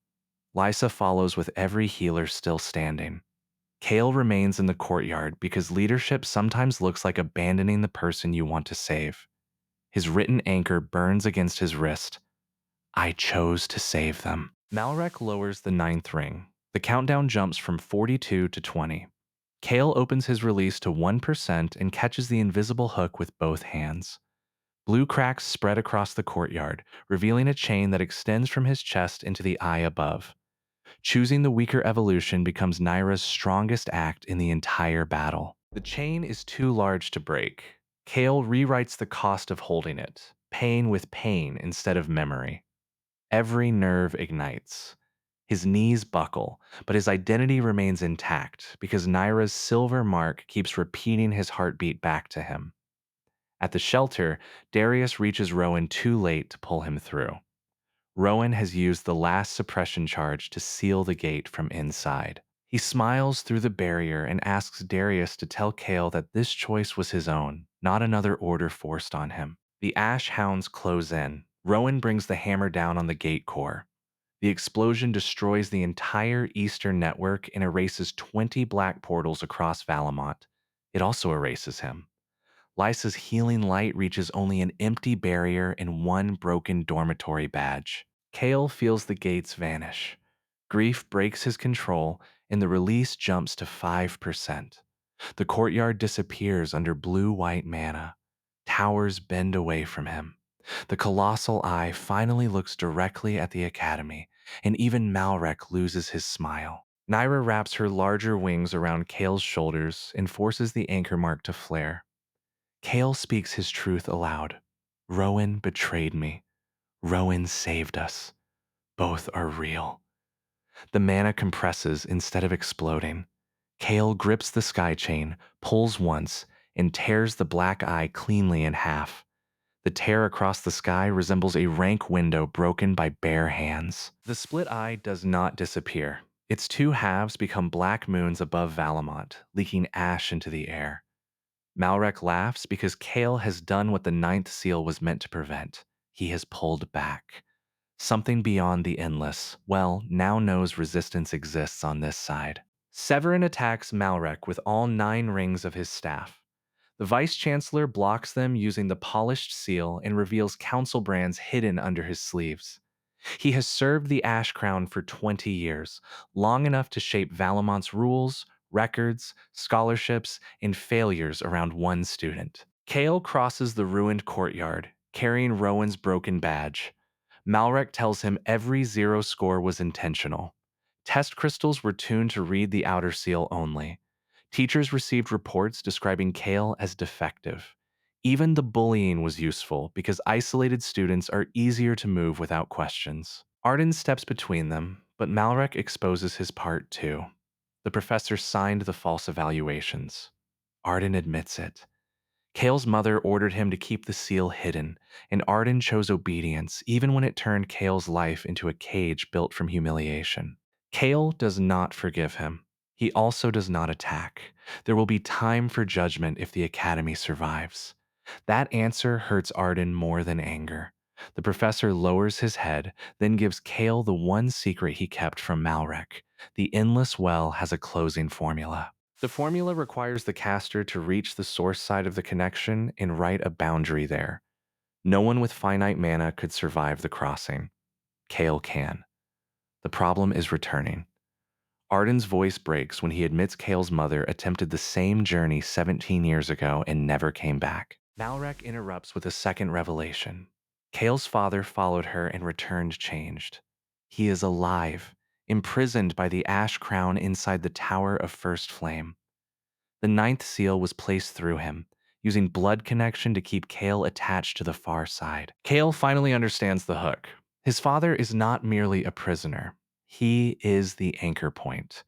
Lysa follows with every healer still standing. Kale remains in the courtyard because leadership sometimes looks like abandoning the person you want to save. His written anchor burns against his wrist. I chose to save them. Malrek lowers the ninth ring. The countdown jumps from 42 to 20. Kale opens his release to 1% and catches the invisible hook with both hands. Blue cracks spread across the courtyard, revealing a chain that extends from his chest into the eye above. Choosing the weaker evolution becomes Naira's strongest act in the entire battle. The chain is too large to break. Kale rewrites the cost of holding it, pain with pain instead of memory. Every nerve ignites. His knees buckle, but his identity remains intact because Naira's silver mark keeps repeating his heartbeat back to him. At the shelter, Darius reaches Rowan too late to pull him through. Rowan has used the last suppression charge to seal the gate from inside. He smiles through the barrier and asks Darius to tell Kale that this choice was his own, not another order forced on him. The ash hounds close in. Rowan brings the hammer down on the gate core. The explosion destroys the entire eastern network and erases 20 black portals across Valamont. It also erases him. Lysa's healing light reaches only an empty barrier and one broken dormitory badge. Kale feels the gates vanish. Grief breaks his control, and the release jumps to 5%. The courtyard disappears under blue-white mana. Towers bend away from him. The colossal eye finally looks directly at the academy, and even Malrek loses his smile. Naira wraps her larger wings around Kale's shoulders and forces the anchor mark to flare. Kale speaks his truth aloud. Rowan betrayed me. Rowan saved us. Both are real. The mana compresses instead of exploding. Kale grips the sky chain, pulls once, and tears the black eye cleanly in half. The tear across the sky resembles a rank window broken by bare hands. The split eye does not disappear. Its two halves become black moons above Valamont, leaking ash into the air. Malrek laughs because Kale has done what the ninth seal was meant to prevent. He has pulled back. Something beyond the endless, now knows resistance exists on this side. Severin attacks Malrek with all 9 rings of his staff. The Vice-Chancellor blocks them using the polished seal and reveals council brands hidden under his sleeves. He has served the Ash Crown for 20 years, long enough to shape Valamont's rules, records, scholarships, and failures around one student. Kale crosses the ruined courtyard, carrying Rowan's broken badge. Malrek tells him every 0 score was intentional. Test crystals were tuned to read the outer seal only. Teachers received reports describing Kale as defective. Even the bullying was useful because isolated students are easier to move without questions. Arden steps between them, but Malrek exposes his part too. The professor signed the false evaluations. Arden admits it. Kale's mother ordered him to keep the seal hidden, and Arden chose obedience even when it turned Kale's life into a cage built from humiliation. Kale does not forgive him. He also does not attack. There will be time for judgment if the Academy survives. That answer hurts Arden more than anger. The professor lowers his head, then gives Kale the one secret he kept from Malrek. The endless well has a closing formula. The formula requires the caster to reach the source side of the connection and write a boundary there. No one with finite mana could survive the crossing. Kale can. The problem is returning. Arden's voice breaks when he admits Kale's mother attempted the same journey 17 years ago and never came back. Malrek interrupts with a second revelation. Kale's father followed her and returned changed. He is alive, imprisoned by the ash crown inside the Tower of First Flame. The ninth seal was placed through him, using blood connection to keep Kale attached to the far side. Kale finally understands the hook. His father is not merely a prisoner. He is the anchor point.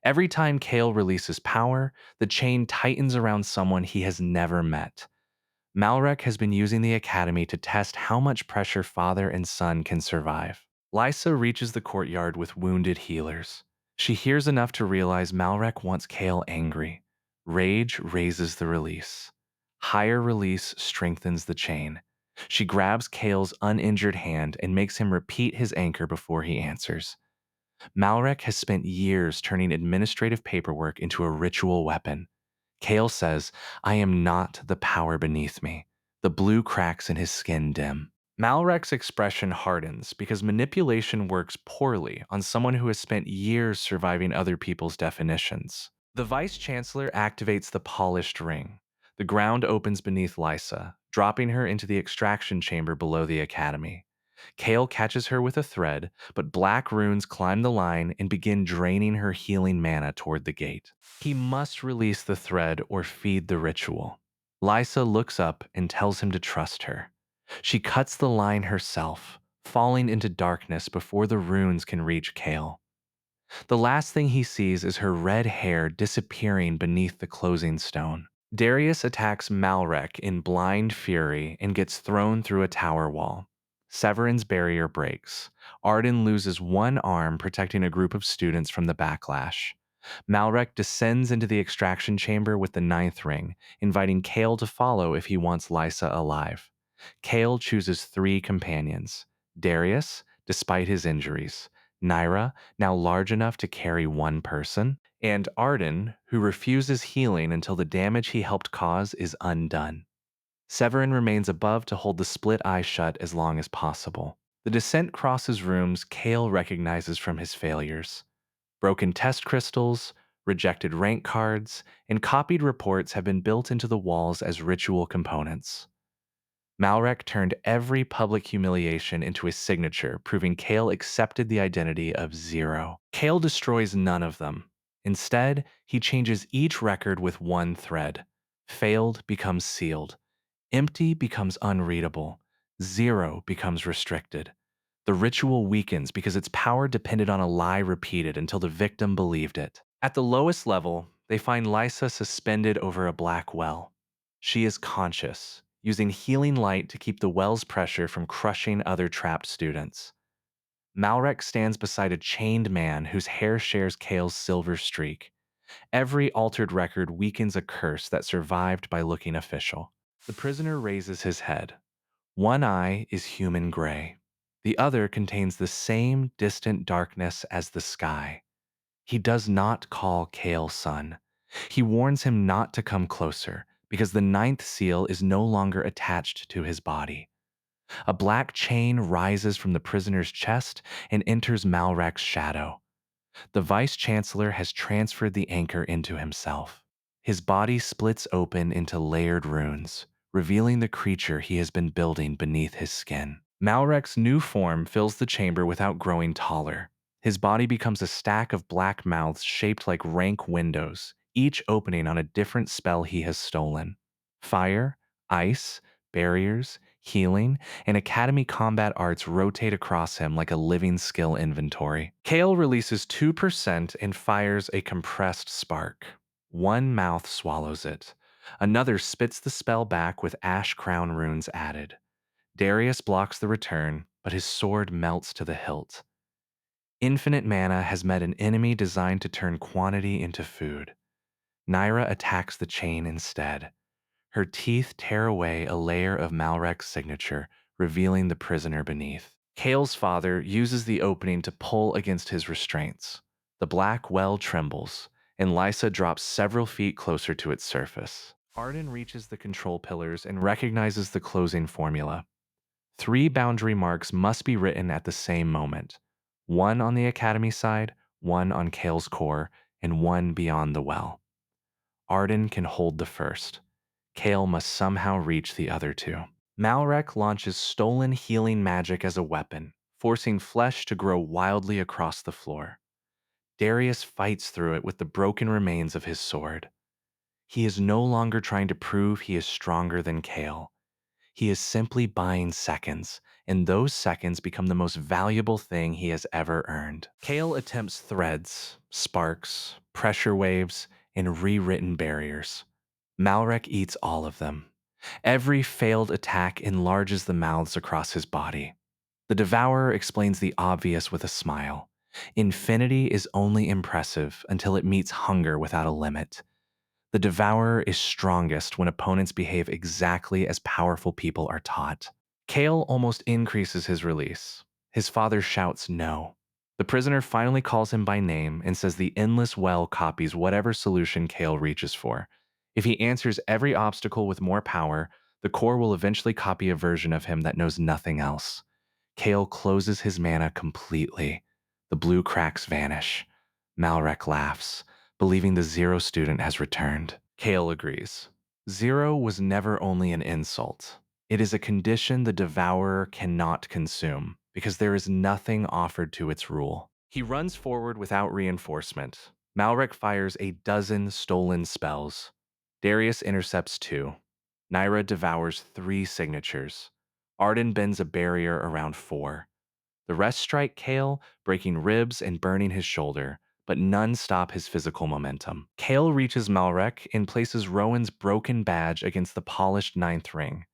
Every time Kale releases power, the chain tightens around someone he has never met. Malrek has been using the academy to test how much pressure father and son can survive. Lysa reaches the courtyard with wounded healers. She hears enough to realize Malrek wants Kale angry. Rage raises the release. Higher release strengthens the chain. She grabs Kale's uninjured hand and makes him repeat his anchor before he answers. Malrek has spent years turning administrative paperwork into a ritual weapon. Kale says, I am not the power beneath me. The blue cracks in his skin dim. Malrek's expression hardens because manipulation works poorly on someone who has spent years surviving other people's definitions. The Vice Chancellor activates the polished ring. The ground opens beneath Lysa, dropping her into the extraction chamber below the academy. Kale catches her with a thread, but black runes climb the line and begin draining her healing mana toward the gate. He must release the thread or feed the ritual. Lysa looks up and tells him to trust her. She cuts the line herself, falling into darkness before the runes can reach Kale. The last thing he sees is her red hair disappearing beneath the closing stone. Darius attacks Malrek in blind fury and gets thrown through a tower wall. Severin's barrier breaks. Arden loses one arm protecting a group of students from the backlash. Malrek descends into the extraction chamber with the ninth ring, inviting Kale to follow if he wants Lysa alive. Kale chooses three companions: Darius, despite his injuries; Naira, now large enough to carry one person; and Arden, who refuses healing until the damage he helped cause is undone. Severin remains above to hold the split eye shut as long as possible. The descent crosses rooms Kale recognizes from his failures. Broken test crystals, rejected rank cards, and copied reports have been built into the walls as ritual components. Malrek turned every public humiliation into his signature, proving Kale accepted the identity of Zero. Kale destroys none of them. Instead, he changes each record with one thread. Failed becomes sealed. Empty becomes unreadable. Zero becomes restricted. The ritual weakens because its power depended on a lie repeated until the victim believed it. At the lowest level, they find Lysa suspended over a black well. She is conscious, using healing light to keep the well's pressure from crushing other trapped students. Malrek stands beside a chained man whose hair shares Kale's silver streak. Every altered record weakens a curse that survived by looking official. The prisoner raises his head. One eye is human gray. The other contains the same distant darkness as the sky. He does not call Kale son. He warns him not to come closer, because the ninth seal is no longer attached to his body. A black chain rises from the prisoner's chest and enters Malrek's shadow. The Vice Chancellor has transferred the anchor into himself. His body splits open into layered runes, revealing the creature he has been building beneath his skin. Malrek's new form fills the chamber without growing taller. His body becomes a stack of black mouths shaped like rank windows, each opening on a different spell he has stolen. Fire, ice, barriers, healing, and Academy combat arts rotate across him like a living skill inventory. Kale releases 2% and fires a compressed spark. One mouth swallows it. Another spits the spell back with ash crown runes added. Darius blocks the return, but his sword melts to the hilt. Infinite mana has met an enemy designed to turn quantity into food. Naira attacks the chain instead. Her teeth tear away a layer of Malrek's signature, revealing the prisoner beneath. Kale's father uses the opening to pull against his restraints. The black well trembles, and Lysa drops several feet closer to its surface. Arden reaches the control pillars and recognizes the closing formula. 3 boundary marks must be written at the same moment. 1 on the Academy side, 1 on Kale's core, and 1 beyond the well. Arden can hold the first. Kale must somehow reach the other 2. Malrek launches stolen healing magic as a weapon, forcing flesh to grow wildly across the floor. Darius fights through it with the broken remains of his sword. He is no longer trying to prove he is stronger than Kale. He is simply buying seconds, and those seconds become the most valuable thing he has ever earned. Kale attempts threads, sparks, pressure waves, and rewritten barriers. Malrek eats all of them. Every failed attack enlarges the mouths across his body. The Devourer explains the obvious with a smile. Infinity is only impressive until it meets hunger without a limit. The Devourer is strongest when opponents behave exactly as powerful people are taught. Kale almost increases his release. His father shouts no. The prisoner finally calls him by name and says the endless well copies whatever solution Kale reaches for. If he answers every obstacle with more power, the core will eventually copy a version of him that knows nothing else. Kale closes his mana completely. The blue cracks vanish. Malrek laughs, believing the Zero student has returned. Kale agrees. Zero was never only an insult. It is a condition the Devourer cannot consume, because there is nothing offered to its rule. He runs forward without reinforcement. Malrek fires a dozen stolen spells. Darius intercepts 2. Naira devours 3 signatures. Arden bends a barrier around 4. The rest strike Kale, breaking ribs and burning his shoulder, but none stop his physical momentum. Kale reaches Malrek and places Rowan's broken badge against the polished 9th ring.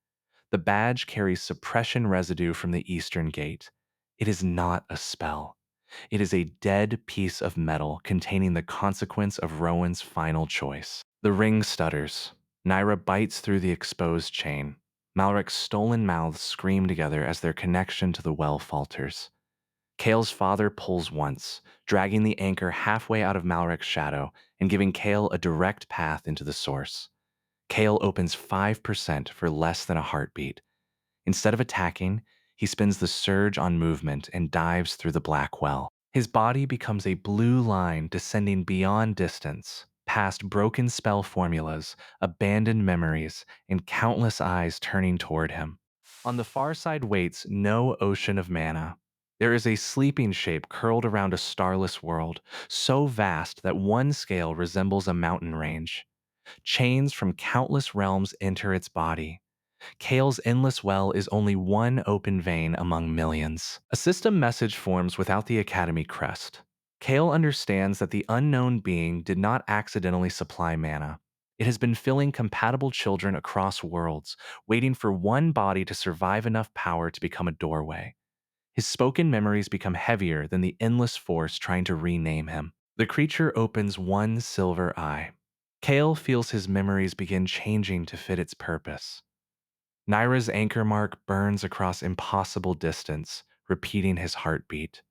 The badge carries suppression residue from the Eastern Gate. It is not a spell. It is a dead piece of metal containing the consequence of Rowan's final choice. The ring stutters. Naira bites through the exposed chain. Malrek's stolen mouths scream together as their connection to the well falters. Kale's father pulls once, dragging the anchor halfway out of Malrek's shadow and giving Kale a direct path into the source. Kale opens 5% for less than a heartbeat. Instead of attacking, he spins the surge on movement and dives through the black well. His body becomes a blue line descending beyond distance, past broken spell formulas, abandoned memories, and countless eyes turning toward him. On the far side waits no ocean of mana. There is a sleeping shape curled around a starless world, so vast that one scale resembles a mountain range. Chains from countless realms enter its body. Kale's endless well is only one open vein among millions. A system message forms without the Academy crest. Kale understands that the unknown being did not accidentally supply mana. It has been filling compatible children across worlds, waiting for one body to survive enough power to become a doorway. His spoken memories become heavier than the endless force trying to rename him. The creature opens one silver eye. Kale feels his memories begin changing to fit its purpose. Naira's anchor mark burns across impossible distance, repeating his heartbeat.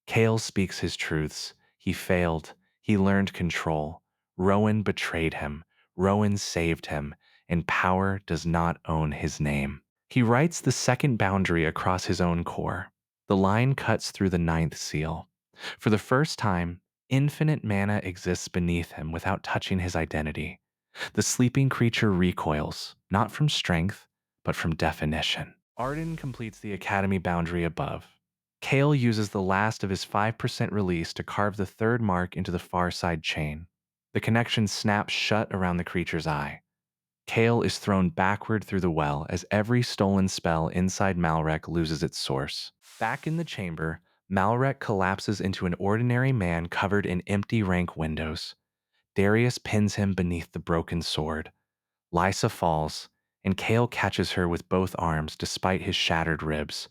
Kale speaks his truths. He failed. He learned control. Rowan betrayed him. Rowan saved him, and power does not own his name. He writes the second boundary across his own core. The line cuts through the 9th seal. For the first time, infinite mana exists beneath him without touching his identity. The sleeping creature recoils, not from strength, but from definition. Arden completes the Academy boundary above. Kale uses the last of his 5% release to carve the 3rd mark into the far side chain. The connection snaps shut around the creature's eye. Kale is thrown backward through the well as every stolen spell inside Malrek loses its source. Back in the chamber, Malrek collapses into an ordinary man covered in empty rank windows. Darius pins him beneath the broken sword. Lysa falls, and Kale catches her with both arms despite his shattered ribs.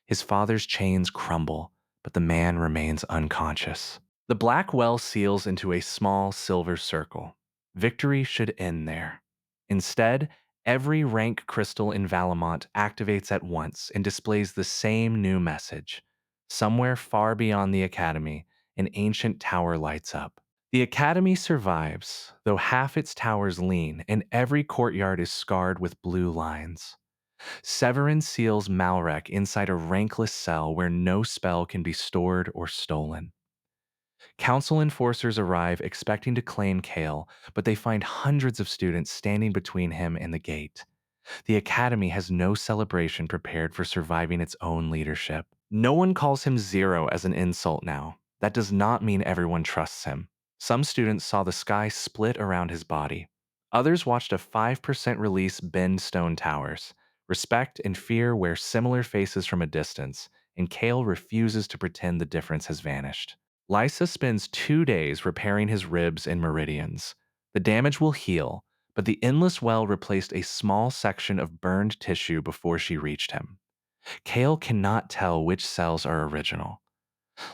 His father's chains crumble, but the man remains unconscious. The black well seals into a small silver circle. Victory should end there. Instead, every rank crystal in Valamont activates at once and displays the same new message. Somewhere far beyond the Academy, an ancient tower lights up. The Academy survives, though half its towers lean and every courtyard is scarred with blue lines. Severin seals Malrek inside a rankless cell where no spell can be stored or stolen. Council enforcers arrive expecting to claim Kale, but they find hundreds of students standing between him and the gate. The Academy has no celebration prepared for surviving its own leadership. No one calls him Zero as an insult now. That does not mean everyone trusts him. Some students saw the sky split around his body. Others watched a 5% release bend stone towers. Respect and fear wear similar faces from a distance, and Kale refuses to pretend the difference has vanished. Lysa spends 2 days repairing his ribs and meridians. The damage will heal, but the endless well replaced a small section of burned tissue before she reached him. Kale cannot tell which cells are original.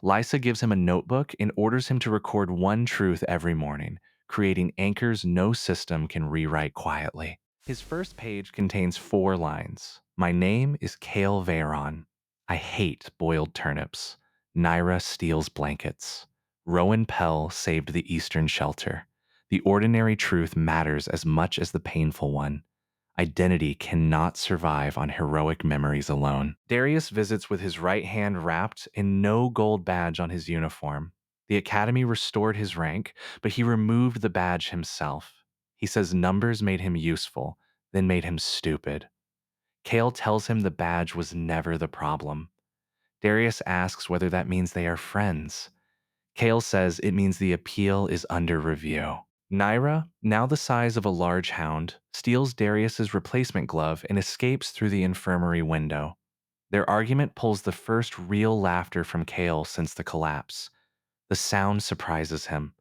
Lysa gives him a notebook and orders him to record one truth every morning, creating anchors no system can rewrite quietly. His first page contains 4 lines. My name is Kale Veyron. I hate boiled turnips. Naira steals blankets. Rowan Pell saved the Eastern Shelter. The ordinary truth matters as much as the painful one. Identity cannot survive on heroic memories alone. Darius visits with his right hand wrapped and no gold badge on his uniform. The Academy restored his rank, but he removed the badge himself. He says numbers made him useful, then made him stupid. Kale tells him the badge was never the problem. Darius asks whether that means they are friends. Kale says it means the appeal is under review. Naira, now the size of a large hound, steals Darius's replacement glove and escapes through the infirmary window. Their argument pulls the first real laughter from Kale since the collapse. The sound surprises him.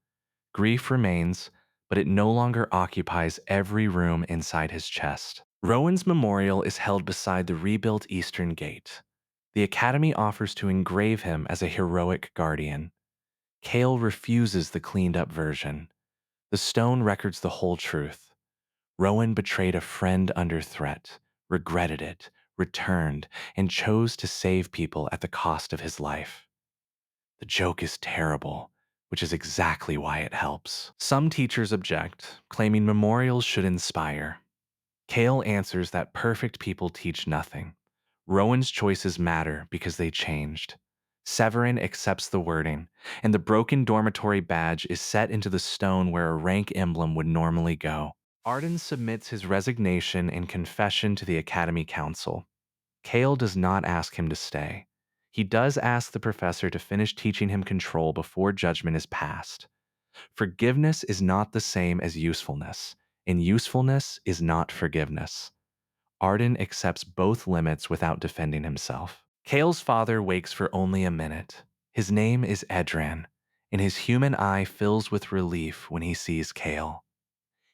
Grief remains, but it no longer occupies every room inside his chest. Rowan's memorial is held beside the rebuilt eastern gate. The Academy offers to engrave him as a heroic guardian. Kale refuses the cleaned up version. The stone records the whole truth. Rowan betrayed a friend under threat, regretted it, returned, and chose to save people at the cost of his life. The joke is terrible, which is exactly why it helps. Some teachers object, claiming memorials should inspire. Kale answers that perfect people teach nothing. Rowan's choices matter because they changed. Severin accepts the wording, and the broken dormitory badge is set into the stone where a rank emblem would normally go. Arden submits his resignation and confession to the Academy Council. Kale does not ask him to stay. He does ask the professor to finish teaching him control before judgment is passed. Forgiveness is not the same as usefulness, and usefulness is not forgiveness. Arden accepts both limits without defending himself. Kale's father wakes for only a minute. His name is Edran, and his human eye fills with relief when he sees Kale.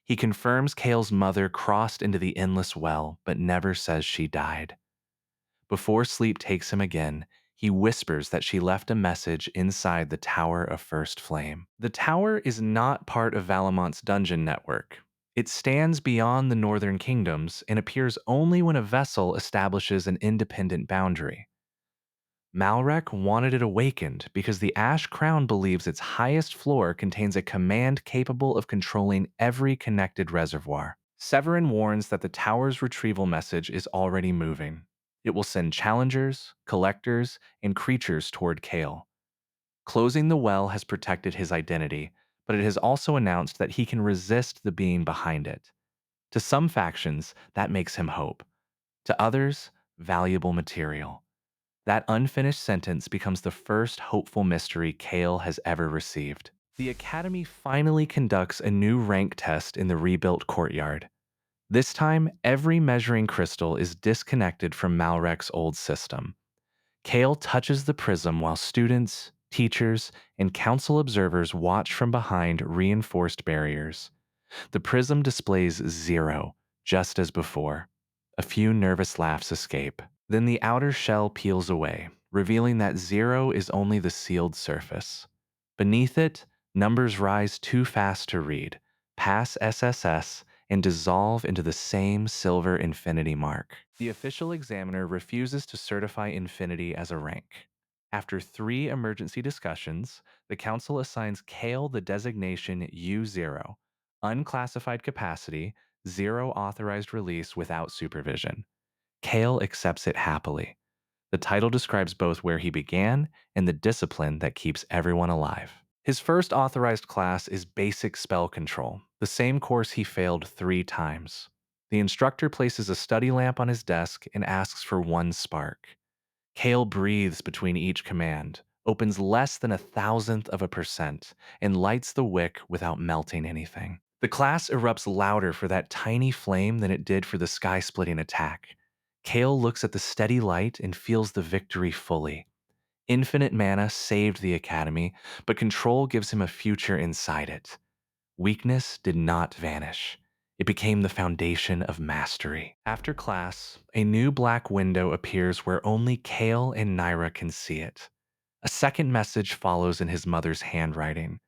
He confirms Kale's mother crossed into the endless well, but never says she died. Before sleep takes him again, he whispers that she left a message inside the Tower of First Flame. The tower is not part of Valamont's dungeon network. It stands beyond the northern kingdoms and appears only when a vessel establishes an independent boundary. Malrek wanted it awakened because the Ash Crown believes its highest floor contains a command capable of controlling every connected reservoir. Severin warns that the tower's retrieval message is already moving. It will send challengers, collectors, and creatures toward Kale. Closing the well has protected his identity, but it has also announced that he can resist the being behind it. To some factions, that makes him hope. To others, valuable material. That unfinished sentence becomes the first hopeful mystery Kale has ever received. The Academy finally conducts a new rank test in the rebuilt courtyard. This time, every measuring crystal is disconnected from Malrek's old system. Kale touches the prism while students, teachers, and council observers watch from behind reinforced barriers. The prism displays 0, just as before. A few nervous laughs escape. Then the outer shell peels away, revealing that 0 is only the sealed surface. Beneath it, numbers rise too fast to read, pass SSS, and dissolve into the same silver infinity mark. The official examiner refuses to certify infinity as a rank. After 3 emergency discussions, the council assigns Kale the designation U0, unclassified capacity, 0 authorized release without supervision. Kale accepts it happily. The title describes both where he began and the discipline that keeps everyone alive. His first authorized class is Basic Spell Control, the same course he failed 3 times. The instructor places a study lamp on his desk and asks for 1 spark. Kale breathes between each command, opens less than 1,000th of a percent, and lights the wick without melting anything. The class erupts louder for that tiny flame than it did for the sky-splitting attack. Kale looks at the steady light and feels the victory fully. Infinite mana saved the academy, but control gives him a future inside it. Weakness did not vanish. It became the foundation of mastery. After class, a new black window appears where only Kale and Naira can see it. A second message follows in his mother's handwriting.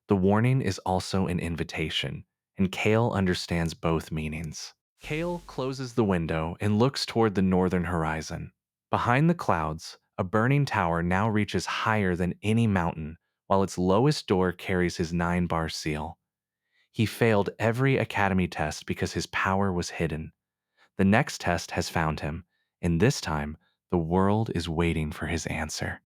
The warning is also an invitation, and Kale understands both meanings. Kale closes the window and looks toward the northern horizon. Behind the clouds, a burning tower now reaches higher than any mountain, while its lowest door carries his 9-bar seal. He failed every academy test because his power was hidden. The next test has found him, and this time, the world is waiting for his answer.